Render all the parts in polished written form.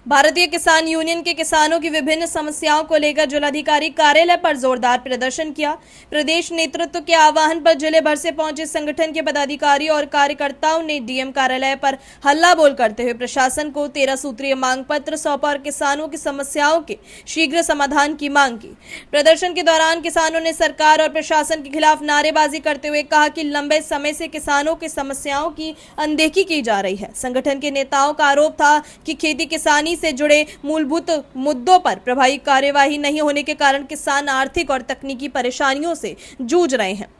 भारतीय किसान यूनियन के किसानों की विभिन्न समस्याओं को लेकर जिलाधिकारी कार्यालय पर जोरदार प्रदर्शन किया। प्रदेश नेतृत्व के आह्वान पर जिले भर से पहुंचे संगठन के पदाधिकारियों और कार्यकर्ताओं ने डीएम कार्यालय पर हल्ला बोल करते हुए प्रशासन को 13 सूत्रीय मांग पत्र सौंपा और किसानों की समस्याओं के शीघ्र समाधान की मांग की। प्रदर्शन के दौरान किसानों ने सरकार और प्रशासन के खिलाफ नारेबाजी करते हुए कहा कि लंबे समय से किसानों की समस्याओं की अनदेखी की जा रही है। संगठन के नेताओं का आरोप था कि खेती किसानी से जुड़े मूलभूत मुद्दों पर प्रभावी कार्यवाही नहीं होने के कारण किसान आर्थिक और तकनीकी परेशानियों से जूझ रहे हैं।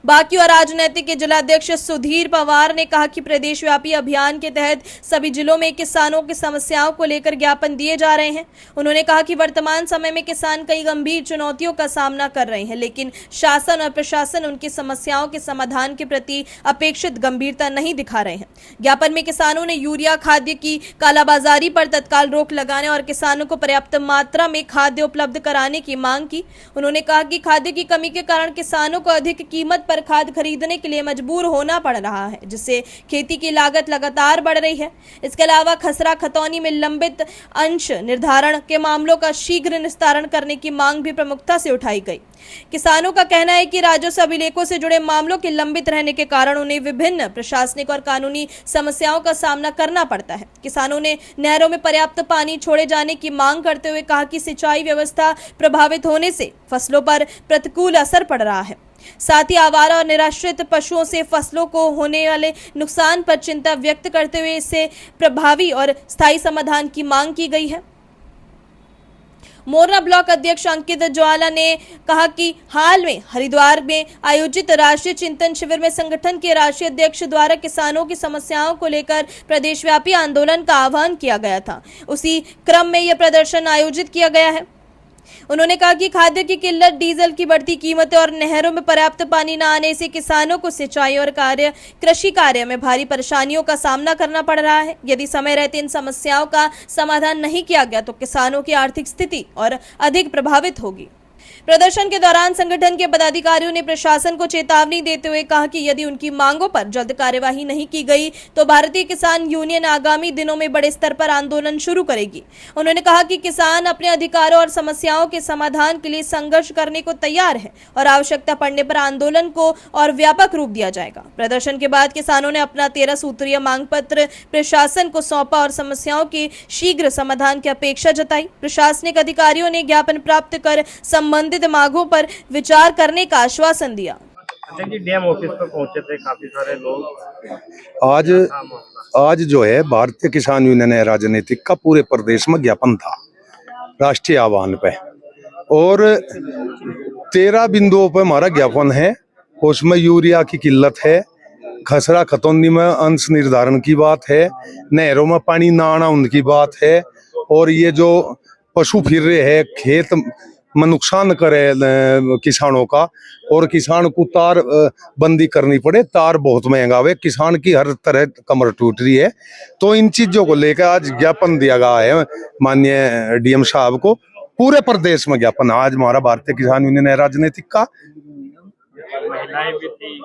बाकी और राजनीतिक के जिलाध्यक्ष सुधीर पवार ने कहा कि प्रदेश व्यापी अभियान के तहत सभी जिलों में किसानों की समस्याओं को लेकर ज्ञापन दिए जा रहे हैं। उन्होंने कहा कि वर्तमान समय में किसान कई गंभीर चुनौतियों का सामना कर रहे हैं, लेकिन शासन और प्रशासन उनकी समस्याओं के समाधान के प्रति अपेक्षित गंभीरता नहीं दिखा रहे हैं। ज्ञापन में किसानों ने यूरिया खाद्य की कालाबाजारी पर तत्काल रोक लगाने और किसानों को पर्याप्त मात्रा में खाद्य उपलब्ध कराने की मांग की। उन्होंने कहा कि खाद्य की कमी के कारण किसानों को अधिक कीमत पर खाद खरीदने के लिए मजबूर होना पड़ रहा है, जिससे खेती की लागत लगातार बढ़ रही है। इसके अलावा खसरा खतौनी में लंबित अंश निर्धारण के मामलों का शीघ्र निस्तारण करने की मांग भी प्रमुखता से उठाई गई। किसानों का कहना है कि राजस्व अभिलेखों से जुड़े मामलों के लंबित रहने के कारण उन्हें विभिन्न प्रशासनिक और कानूनी समस्याओं का सामना करना पड़ता है। किसानों ने नहरों में पर्याप्त पानी छोड़े जाने की मांग करते हुए कहा कि सिंचाई व्यवस्था प्रभावित होने से फसलों पर प्रतिकूल असर पड़ रहा है। साथ ही आवारा और निराश्रित पशुओं से फसलों को होने वाले नुकसान पर चिंता व्यक्त करते हुए इससे प्रभावी और स्थायी समाधान की मांग की गई है। मोरना ब्लॉक अध्यक्ष अंकित ज्वाला ने कहा कि हाल में हरिद्वार में आयोजित राष्ट्रीय चिंतन शिविर में संगठन के राष्ट्रीय अध्यक्ष द्वारा किसानों की समस्याओं को लेकर प्रदेशव्यापी आंदोलन का आह्वान किया गया था। उसी क्रम में यह प्रदर्शन आयोजित किया गया है। उन्होंने कहा कि खाद्य की किल्लत, डीजल की बढ़ती कीमतें और नहरों में पर्याप्त पानी न आने से किसानों को सिंचाई और कृषि कार्य में भारी परेशानियों का सामना करना पड़ रहा है। यदि समय रहते इन समस्याओं का समाधान नहीं किया गया तो किसानों की आर्थिक स्थिति और अधिक प्रभावित होगी। प्रदर्शन के दौरान संगठन के पदाधिकारियों ने प्रशासन को चेतावनी देते हुए कहा कि यदि उनकी मांगों पर जल्द कार्यवाही नहीं की गई तो भारतीय किसान यूनियन आगामी दिनों में बड़े स्तर पर आंदोलन शुरू करेगी। उन्होंने कहा कि किसान अपने अधिकारों और समस्याओं के समाधान के लिए संघर्ष करने को तैयार है और आवश्यकता पड़ने पर आंदोलन को और व्यापक रूप दिया जाएगा। प्रदर्शन के बाद किसानों ने अपना 13 सूत्रीय मांग पत्र प्रशासन को सौंपा और समस्याओं के शीघ्र समाधान की अपेक्षा जताई। प्रशासनिक अधिकारियों ने ज्ञापन प्राप्त कर संबंधित मांगों पर विचार करने का आश्वासन दिया। डीएम ऑफिस पर पहुंचे थे काफी सारे लोग। आज जो है भारतीय किसान यूनियन राजनीतिक का पूरे प्रदेश में ज्ञापन था राष्ट्रीय आह्वान पे, और 13 बिंदुओं पर हमारा ज्ञापन है। उसमें यूरिया की किल्लत है, खसरा खतौनी में अंश निर्धारण की बात है, नहरों में पानी न आना उनकी बात है, और ये जो पशु फिर रहे हैं खेत में नुकसान करे किसानों का, और किसान को तार बंदी करनी पड़े। तार बहुत महंगा हुआ, किसान की हर तरह कमर टूट रही है। तो इन चीजों को लेकर आज ज्ञापन दिया गया है माननीय डीएम साहब को। पूरे प्रदेश में ज्ञापन आज हमारा भारतीय किसान यूनियन है राजनीतिक का। महिलाएं भी थी,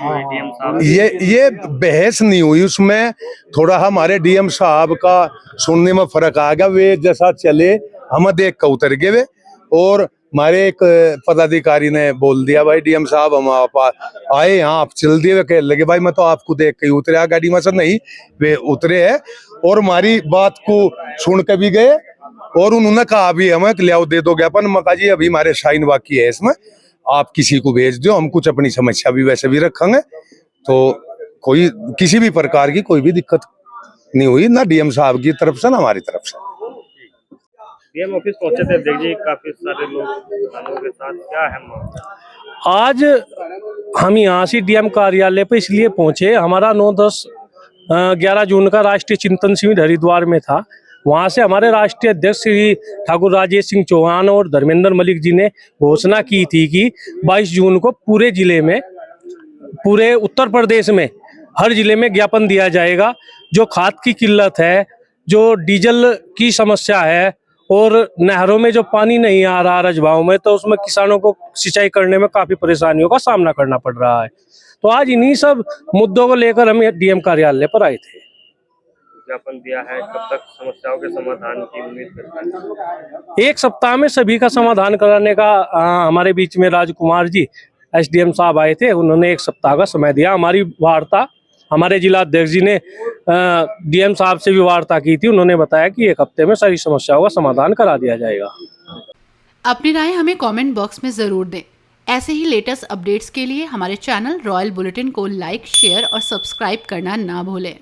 डीएम साहब ये बहस नहीं हुई, उसमें थोड़ा हमारे डीएम साहब का सुनने में फर्क आ गया। वे जैसा चले हम देख कर उतर गए, और हमारे एक पदाधिकारी ने बोल दिया भाई डीएम साहब हम आप आए यहाँ आप चल दिए। कह लगे भाई मैं तो आपको देख के उतरे गाड़ी में से, नहीं वे उतरे हैं और हमारी बात को सुन के भी गए, और उन्होंने कहा भी हमें ले आओ दे दो ज्ञापन। मैं कहा जी अभी हमारे साइन बाकी है इसमें, आप किसी को भेज दो, हम कुछ अपनी समस्या भी वैसे भी रखेंगे। तो कोई किसी भी प्रकार की कोई भी दिक्कत नहीं हुई, ना डीएम साहब की तरफ से ना हमारी तरफ से। डीएम ऑफिस पहुंचे थे, देखिए काफी सारे लोग किसानों के साथ। क्या है मामला? आज हम यहाँ से डीएम कार्यालय पे इसलिए पहुंचे, हमारा 9, 10, 11 जून का राष्ट्रीय चिंतन शिविर हरिद्वार में था। वहाँ से हमारे राष्ट्रीय अध्यक्ष श्री ठाकुर राजेश सिंह चौहान और धर्मेंद्र मलिक जी ने घोषणा की थी कि 22 जून को पूरे जिले में, पूरे उत्तर प्रदेश में हर जिले में ज्ञापन दिया जाएगा। जो खाद की किल्लत है, जो डीजल की समस्या है, और नहरों में जो पानी नहीं आ रहा रजवाओं में, तो उसमें किसानों को सिंचाई करने में काफी परेशानियों का सामना करना पड़ रहा है। तो आज इन्हीं सब मुद्दों को लेकर हम डीएम कार्यालय पर आए थे। ज्ञापन दिया है, कब तक समस्याओं के समाधान की उम्मीद करता है? 1 सप्ताह में सभी का समाधान कराने का हमारे बीच में राजकुमार जी एसडीएम साहब आए थे, उन्होंने 1 सप्ताह का समय दिया। हमारी वार्ता हमारे जिला अध्यक्ष जी ने डीएम साहब से भी वार्ता की थी, उन्होंने बताया कि 1 हफ्ते में सारी समस्याओं का समाधान करा दिया जाएगा। अपनी राय हमें कमेंट बॉक्स में ज़रूर दें। ऐसे ही लेटेस्ट अपडेट्स के लिए हमारे चैनल रॉयल बुलेटिन को लाइक, शेयर और सब्सक्राइब करना ना भूलें।